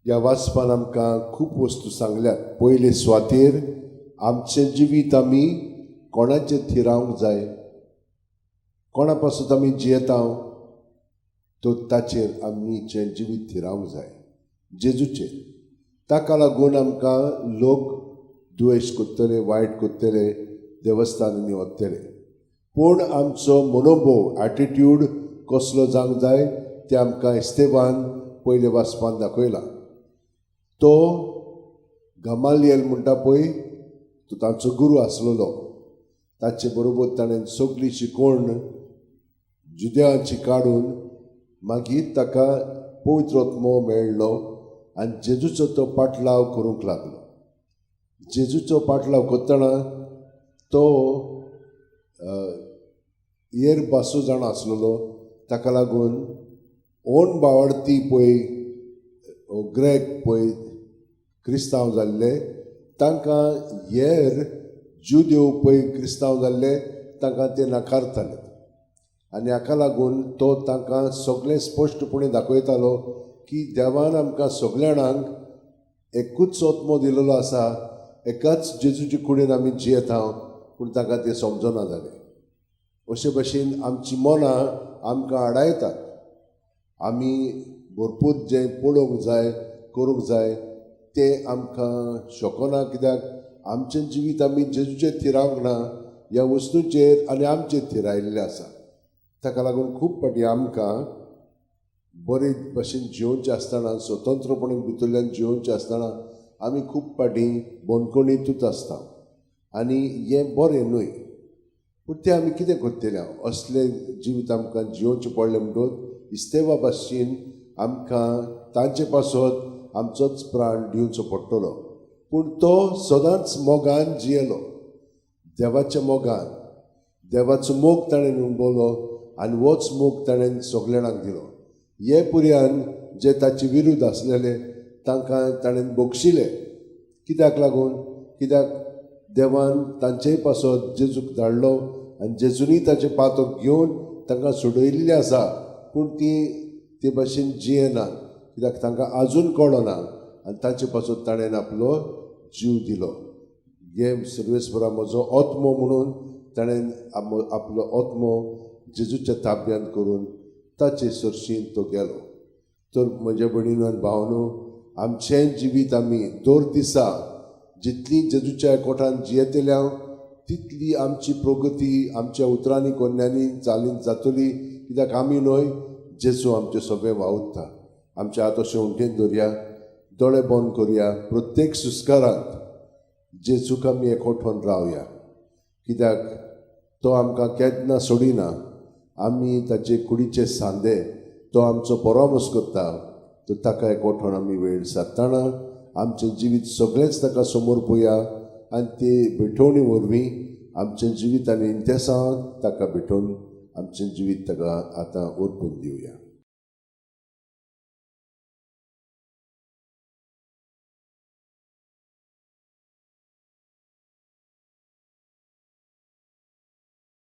ह्या वाचपान आमकां खूब वस्तू सांगल्यात. पयले सुवातेर आमचें जिवीत आमी कोणाचेर थिरावंक जाय, कोणा पासून आमी जियेता तो ताचेर आमचें जिवीत थिरावंक जाय, जेजूचेर. ताका लागून आमकां लोक द्वेश कोत्तले, वायट कोत्तले, देवस्थानांनी वतले. पूण आमचो मनोभव, एटिट्यूड कसलो जावंक जाय ते आमकां इस्तेवान पयले वाचपान दाखयला. तो गमालियल म्हणटा पळय, तो तांचो गुरू आसलेलो. ताचे बरोबर ताणें सगळी शिकवण जुद्यांची काडून मागीर ताका पवित्र आत्मो मेळ्ळो आनी जेजूचो तो पाटलाव करूंक लागलो. जेजूचो पाटलाव करतना तो हेर बासू जाण आसलेलो. ताका लागून ओन बावार्थी पळय ग्रेक पळय क्रिस्तांव जाल्ले, तांकां हेर जुदेव पळय क्रिस्तांव जाल्ले तांकां ते नाकारताले. आनी हाका लागून तो तांकां सगळें स्पश्टपणे दाखयतालो की देवान आमकां सगळ्या जाणांक एकूच आत्मो दिलेलो आसा, एकाच जेजूचे कुडीन आमी जियेता, पूण तांकां तें समजना जालें. अशे भशेन आमची मनां आमकां आडायतात. आमी भरपूर जें पळोवंक जाय, करूंक जाय तें आमकां शकना, कित्याक आमचें जिवीत आमी जेजूचेर थिरावंक ना, ह्या वस्तूंचेर आनी आमचेर थिरायिल्लें आसा. ताका लागून खूब फावटी आमकां बरे भशेन जिवोवचें आसतना, स्वतंत्रपणे भितरल्यान जिवोवचें आसतना आमी खूब फावटी बंदखणींतूच आसता. आनी हें बरें न्हय. पूण तें आमी कितें करतले? असलें जिवीत आमकां जिवोवचें पडलें म्हणटूच इस्तेवा भाशेन आमकां तांचे पासत आमचोच प्राण दिवचो पडटलो. पूण तो सदांच मोगान जियेलो, देवाच्या मोगान. देवाचो मोग ताणें नुंबवलो आनी होच मोग ताणें सगळ्या जाणांक दिलो. हे पुर्यान जे ताचे विरुद्ध आसलेले तांकां ताणें बक्षिलें. कित्याक लागून? कित्याक देवान तांचेय पासत जेजूक धाडलो आनी जेजूनी ताचे पातक घेवन तांकां सोडयिल्लें आसा. पूण तीं ते भशेन जियेनात, कित्याक तांकां आजून कळना आनी ताचे पासत ताणें आपलो जीव दिलो. हे सर्वेस्परा म्हजो आत्मो म्हणून ताणें आपलो आत्मो जेजूच्या ताब्यांत करून ताचे सरशीन तो गेलो. तर म्हज्या भयणीनो आनी भावनो, आमचें जिवीत आमी दर दिसा जितली जेजूच्या एकवटान जियेतल्या तितली आमची प्रगती आमच्या उतरांनी कोन्यांनी चालीन जातली. कित्याक आमी न्हय, जेजू आमचें सगळें वावुरता. आमच्या हात अशें उंटेन दवरया, दोळे बंद करया, प्रत्येक सुस्कारांत जेजूक आमी एकवटान रावया. कित्याक तो आमकां केन्ना सोडिना. आमी ताचे कुडीचे सांदे, तो आमचो परामर्श करता. तो ताका एकवटान आमी वेळ सारतना आमचें जिवीत सगळेंच ताका समोर पळोवया आनी ते भेटोवणी वरवीं आमचें जिवीत आनी इंतेसांत ताका भेटोवन आमचें जिवीत ताका आतां ओरपून दिवया.